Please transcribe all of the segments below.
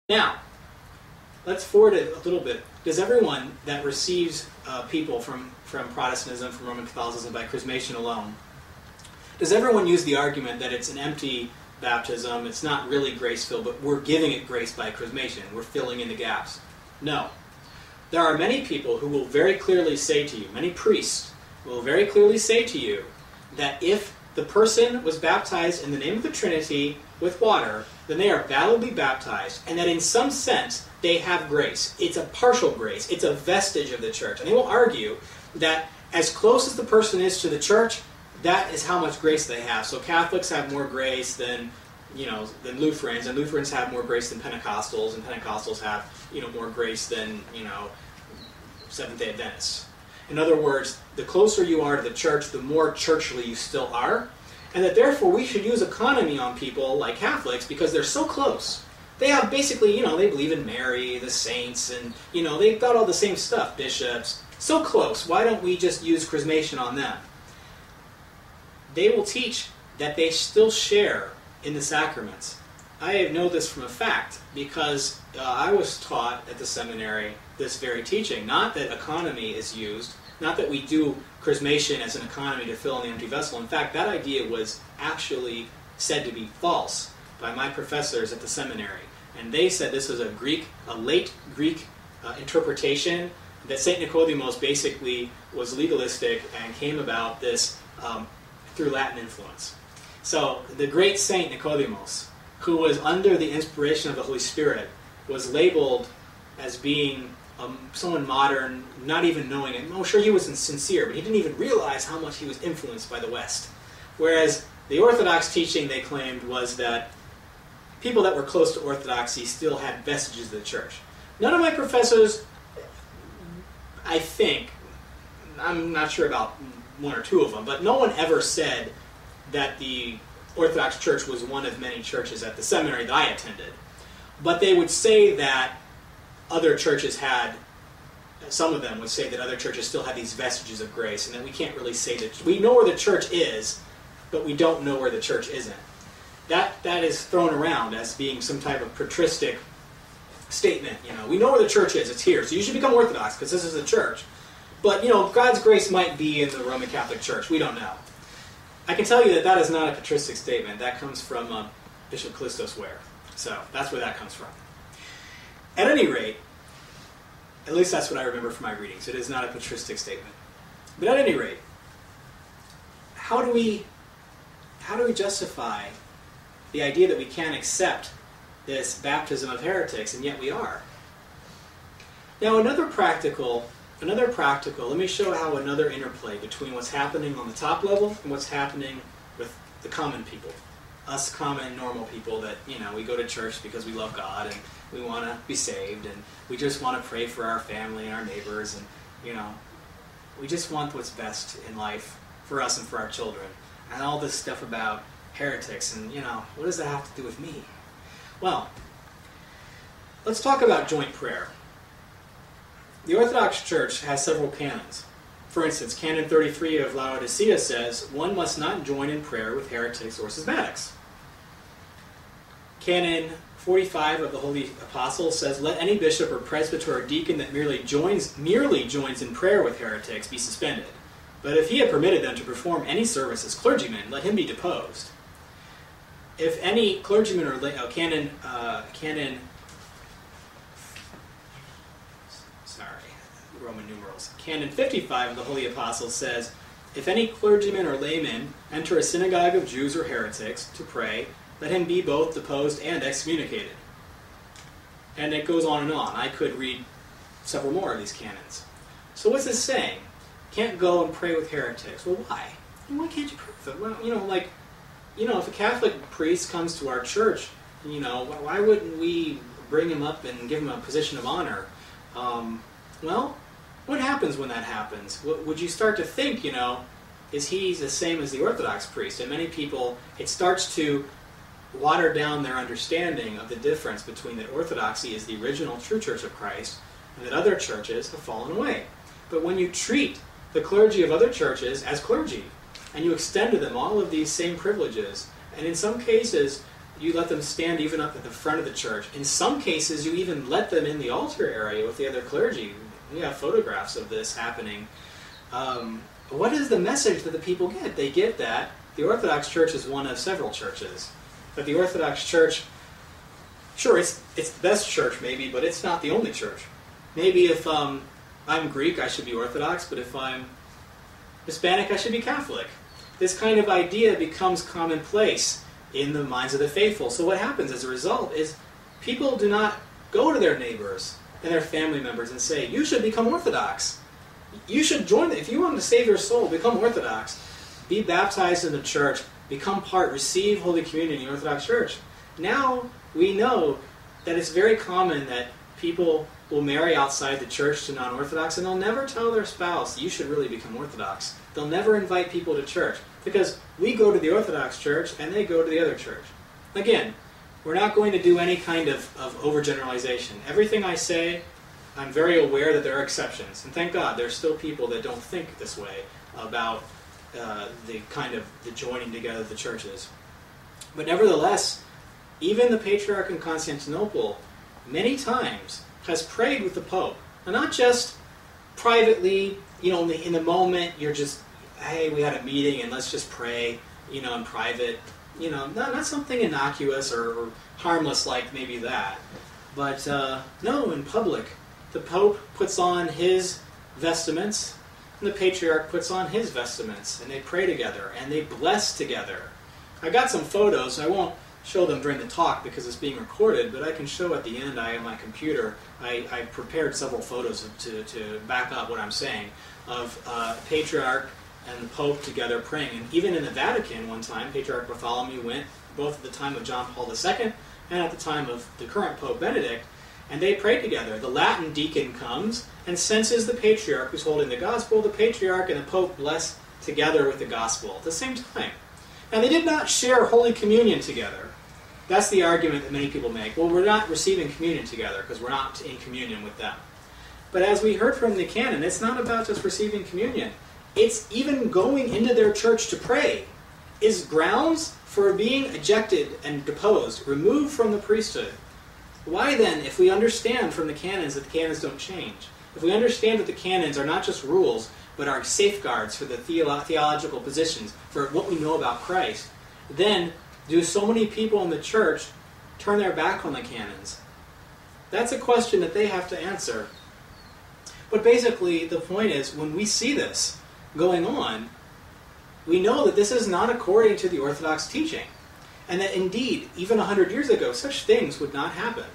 Now, let's forward it a little bit. Does everyone that receives people from Protestantism, from Roman Catholicism by chrismation alone, does everyone use the argument that it's an empty baptism, it's not really grace-filled, but we're giving it grace by chrismation, we're filling in the gaps? No. There are many people who will very clearly say to you, many priests will very clearly say to you, that if the person was baptized in the name of the Trinity with water, then they are validly baptized, and that in some sense they have grace. It's a partial grace. It's a vestige of the church. And they will argue that as close as the person is to the church, that is how much grace they have. So Catholics have more grace than Lutherans, and Lutherans have more grace than Pentecostals, and Pentecostals have more grace than Seventh-day Adventists. In other words, the closer you are to the church, the more churchly you still are, and that therefore we should use economy on people like Catholics because they're so close. They have basically, they believe in Mary, the saints, and, they've got all the same stuff, bishops. So close, why don't we just use chrismation on them? They will teach that they still share in the sacraments. I know this from a fact because I was taught at the seminary this very teaching. Not that economy is used, not that we do chrismation as an economy to fill in the empty vessel. In fact, that idea was actually said to be false by my professors at the seminary. And they said this was a late Greek interpretation, that St. Nicodemus basically was legalistic and came about this through Latin influence. So the great Saint Nicodemus, who was under the inspiration of the Holy Spirit, was labeled as being someone modern, not even knowing it. Oh, sure, he was sincere, but he didn't even realize how much he was influenced by the West. Whereas the Orthodox teaching, they claimed, was that people that were close to Orthodoxy still had vestiges of the church. None of my professors, I think, I'm not sure about one or two of them, but no one ever said that the Orthodox Church was one of many churches at the seminary that I attended. But they would say that other churches had, some of them would say that other churches still had these vestiges of grace, and that we can't really say that, we know where the church is, but we don't know where the church isn't. That is thrown around as being some type of patristic statement. We know where the church is, it's here, so you should become Orthodox because this is the church. But, God's grace might be in the Roman Catholic Church, we don't know. I can tell you that that is not a patristic statement. That comes from Bishop Callistos Ware. So that's where that comes from. At any rate, at least that's what I remember from my readings. It is not a patristic statement. But at any rate, how do we justify the idea that we can't accept this baptism of heretics, and yet we are? Now another practical, let me show how another interplay between what's happening on the top level and what's happening with the common people. Us common, normal people that, we go to church because we love God and we want to be saved and we just want to pray for our family and our neighbors and, we just want what's best in life for us and for our children. And all this stuff about heretics and, what does that have to do with me? Well, let's talk about joint prayer. The Orthodox Church has several canons. For instance, Canon 33 of Laodicea says, one must not join in prayer with heretics or schismatics. Canon 45 of the Holy Apostles says, let any bishop or presbyter or deacon that merely joins in prayer with heretics be suspended. But if he had permitted them to perform any service as clergymen, let him be deposed. If any clergyman or Roman numerals. Canon 55 of the Holy Apostles says, if any clergyman or layman enter a synagogue of Jews or heretics to pray, let him be both deposed and excommunicated. And it goes on and on. I could read several more of these canons. So what's this saying? Can't go and pray with heretics. Well, why? Why can't you pray with them? Well, if a Catholic priest comes to our church, why wouldn't we bring him up and give him a position of honor? Well, what happens when that happens? Would you start to think, is he the same as the Orthodox priest? And many people, it starts to water down their understanding of the difference between that Orthodoxy is the original true Church of Christ and that other churches have fallen away. But when you treat the clergy of other churches as clergy, and you extend to them all of these same privileges, and in some cases You let them stand even up at the front of the church. In some cases, you even let them in the altar area with the other clergy. We have photographs of this happening. What is the message that the people get? They get that the Orthodox Church is one of several churches. But the Orthodox Church, sure, it's the best church maybe, but it's not the only church. Maybe if I'm Greek, I should be Orthodox, but if I'm Hispanic, I should be Catholic. This kind of idea becomes commonplace in the minds of the faithful. So what happens as a result is people do not go to their neighbors and their family members and say, you should become Orthodox. You should join, if you want to save your soul, become Orthodox. Be baptized in the church, become part, receive Holy Communion in the Orthodox Church. Now we know that it's very common that people will marry outside the church to non-Orthodox, and they'll never tell their spouse, you should really become Orthodox. They'll never invite people to church, because we go to the Orthodox Church and they go to the other church. Again, we're not going to do any kind of overgeneralization. Everything I say, I'm very aware that there are exceptions, and thank God there's still people that don't think this way about the joining together of the churches. But nevertheless, even the Patriarch in Constantinople many times has prayed with the Pope. And not just privately, in the moment, you're just, hey, we had a meeting and let's just pray, in private. Not something innocuous or harmless like maybe that. But no, in public. The Pope puts on his vestments, and the Patriarch puts on his vestments, and they pray together, and they bless together. I got some photos. I won't show them during the talk because it's being recorded, but I can show at the end. I have my computer. I prepared several photos to back up what I'm saying of Patriarch and the Pope together praying. And even in the Vatican one time, Patriarch Bartholomew went both at the time of John Paul II and at the time of the current Pope Benedict, and they prayed together. The Latin deacon comes and senses the Patriarch who's holding the Gospel. The Patriarch and the Pope bless together with the Gospel at the same time. And they did not share Holy Communion together. That's the argument that many people make. Well, we're not receiving communion together because we're not in communion with them. But as we heard from the canon, it's not about just receiving communion. It's even going into their church to pray is grounds for being ejected and deposed, removed from the priesthood. Why then, if we understand from the canons that the canons don't change, if we understand that the canons are not just rules, but are safeguards for the theological positions, for what we know about Christ, then do so many people in the church turn their back on the canons? That's a question that they have to answer. But basically, the point is, when we see this going on, we know that this is not according to the Orthodox teaching. And that indeed, even 100 years ago, such things would not happen.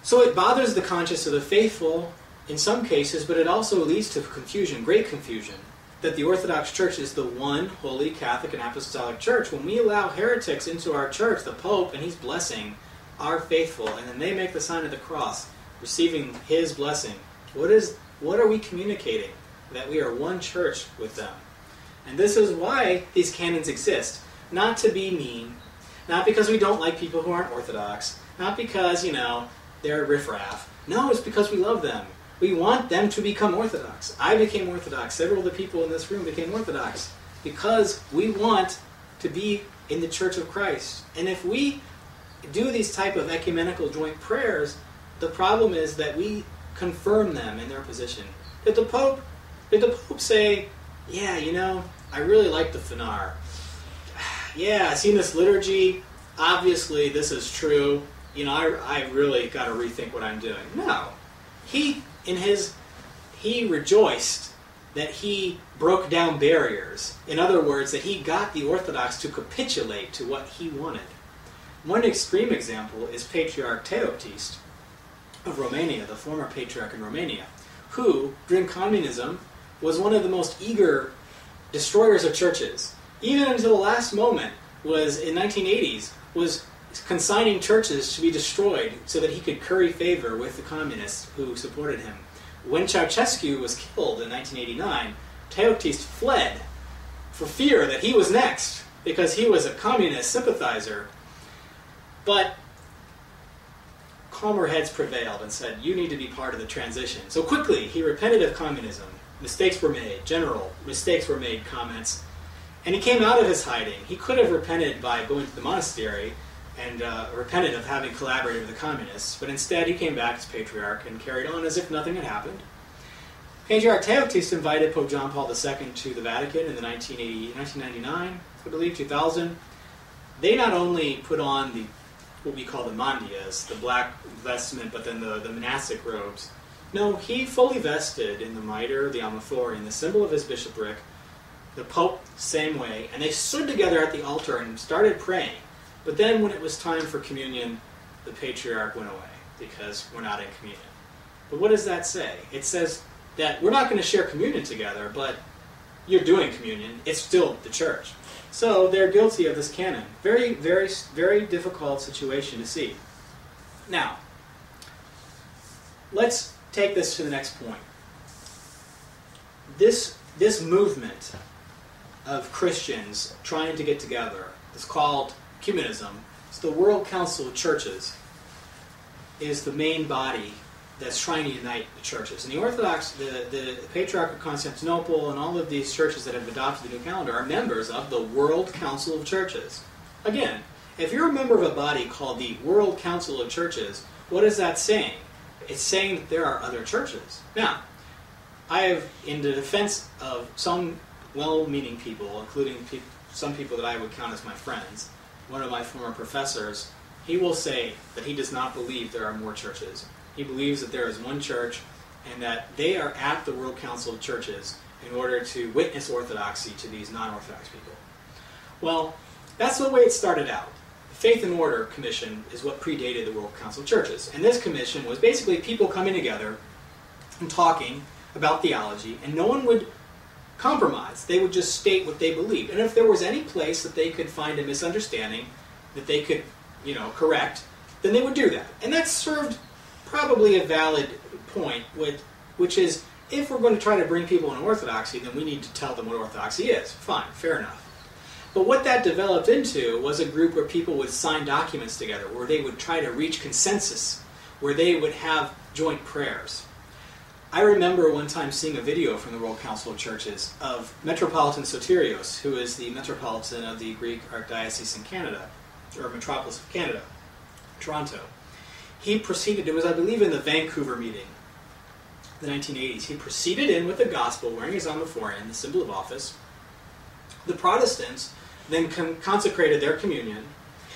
So it bothers the conscience of the faithful in some cases, but it also leads to confusion, great confusion, that the Orthodox Church is the one holy Catholic and Apostolic Church. When we allow heretics into our church, the Pope, and he's blessing our faithful, and then they make the sign of the cross, receiving his blessing, what are we communicating? That we are one church with them. And this is why these canons exist. Not to be mean, not because we don't like people who aren't Orthodox, not because, they're riffraff. No, it's because we love them. We want them to become Orthodox. I became Orthodox. Several of the people in this room became Orthodox because we want to be in the Church of Christ. And if we do these type of ecumenical joint prayers, the problem is that we confirm them in their position. Did the Pope say, yeah, I really like the Finar. Yeah, I've seen this liturgy. Obviously, this is true. I really got to rethink what I'm doing. No. He rejoiced that he broke down barriers. In other words, that he got the Orthodox to capitulate to what he wanted. One extreme example is Patriarch Teoctist of Romania, the former Patriarch in Romania, who, during communism, was one of the most eager destroyers of churches. Even until the last moment, was in 1980s, was consigning churches to be destroyed so that he could curry favor with the communists who supported him. When Ceausescu was killed in 1989, Teoctist fled for fear that he was next because he was a communist sympathizer. But calmer heads prevailed and said, you need to be part of the transition. So quickly, he repented of communism. Mistakes were made, mistakes were made, comments. And he came out of his hiding. He could have repented by going to the monastery, and repented of having collaborated with the communists, but instead he came back as patriarch and carried on as if nothing had happened. Patriarch Theocles invited Pope John Paul II to the Vatican in the 1999, I believe, 2000. They not only put on what we call the mandias, the black vestment, but then the monastic robes. No, he fully vested in the mitre, the amaphorion, the symbol of his bishopric. The Pope, same way. And they stood together at the altar and started praying. But then when it was time for communion, the patriarch went away because we're not in communion. But what does that say? It says that we're not going to share communion together, but you're doing communion. It's still the church. So they're guilty of this canon. Very, very, very difficult situation to see. Now, let's take this to the next point. This movement of Christians trying to get together is called ecumenism. It's the World Council of Churches is the main body that's trying to unite the churches. And the Orthodox, the Patriarch of Constantinople, and all of these churches that have adopted the new calendar are members of the World Council of Churches. Again, if you're a member of a body called the World Council of Churches, what is that saying? It's saying that there are other churches. Now, I have, in the defense of some well-meaning people, including some people that I would count as my friends, one of my former professors, he will say that he does not believe there are more churches. He believes that there is one church and that they are at the World Council of Churches in order to witness orthodoxy to these non-Orthodox people. Well, that's the way it started out. The Faith and Order Commission is what predated the World Council of Churches. And this commission was basically people coming together and talking about theology, and no one would compromise. They would just state what they believed. And if there was any place that they could find a misunderstanding that they could, correct, then they would do that. And that served probably a valid point, which is, if we're going to try to bring people in orthodoxy, then we need to tell them what orthodoxy is. Fine, fair enough. But what that developed into was a group where people would sign documents together, where they would try to reach consensus, where they would have joint prayers. I remember one time seeing a video from the World Council of Churches of Metropolitan Sotirios, who is the Metropolitan of the Greek Archdiocese in Canada, or Metropolis of Canada, Toronto. He proceeded, it was I believe in the Vancouver meeting, the 1980s, he proceeded in with the gospel wearing his amaphorion, the symbol of office. The Protestants then consecrated their communion.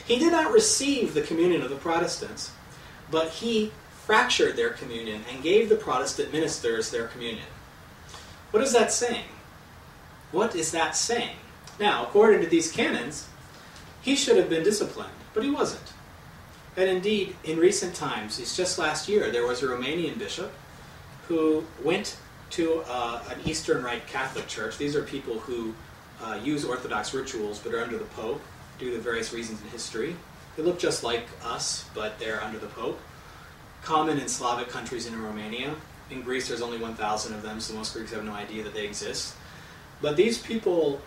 He did not receive the communion of the Protestants, but he fractured their communion and gave the Protestant ministers their communion. What is that saying? What is that saying? Now, according to these canons, he should have been disciplined, but he wasn't. And indeed, in recent times, it's just last year, there was a Romanian bishop who went to an Eastern Rite Catholic church. These are people who use Orthodox rituals but are under the Pope due to various reasons in history. They look just like us, but they're under the Pope. Common in Slavic countries in Romania. In Greece, there's only 1,000 of them, so most Greeks have no idea that they exist. But these people,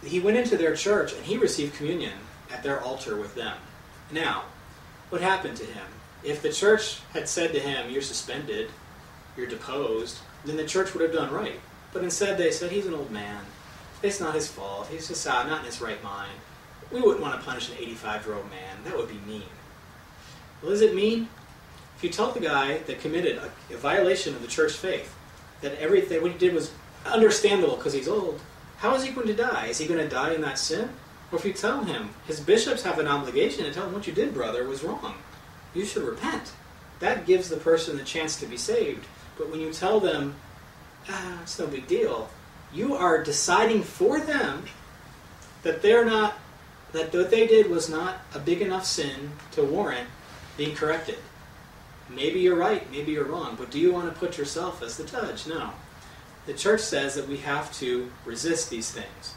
he went into their church and he received communion at their altar with them. Now, what happened to him? If the church had said to him, you're suspended, you're deposed, then the church would have done right. But instead they said, he's an old man. It's not his fault. He's just not in his right mind. We wouldn't want to punish an 85-year-old man. That would be mean. What does it mean? If you tell the guy that committed a violation of the church faith, that everything, what he did was understandable because he's old, how is he going to die? Is he going to die in that sin? Or if you tell him, his bishops have an obligation to tell him what you did, brother, was wrong. You should repent. That gives the person the chance to be saved. But when you tell them, it's no big deal, you are deciding for them that that what they did was not a big enough sin to warrant being corrected. Maybe you're right, maybe you're wrong, but do you want to put yourself as the judge? No. The church says that we have to resist these things.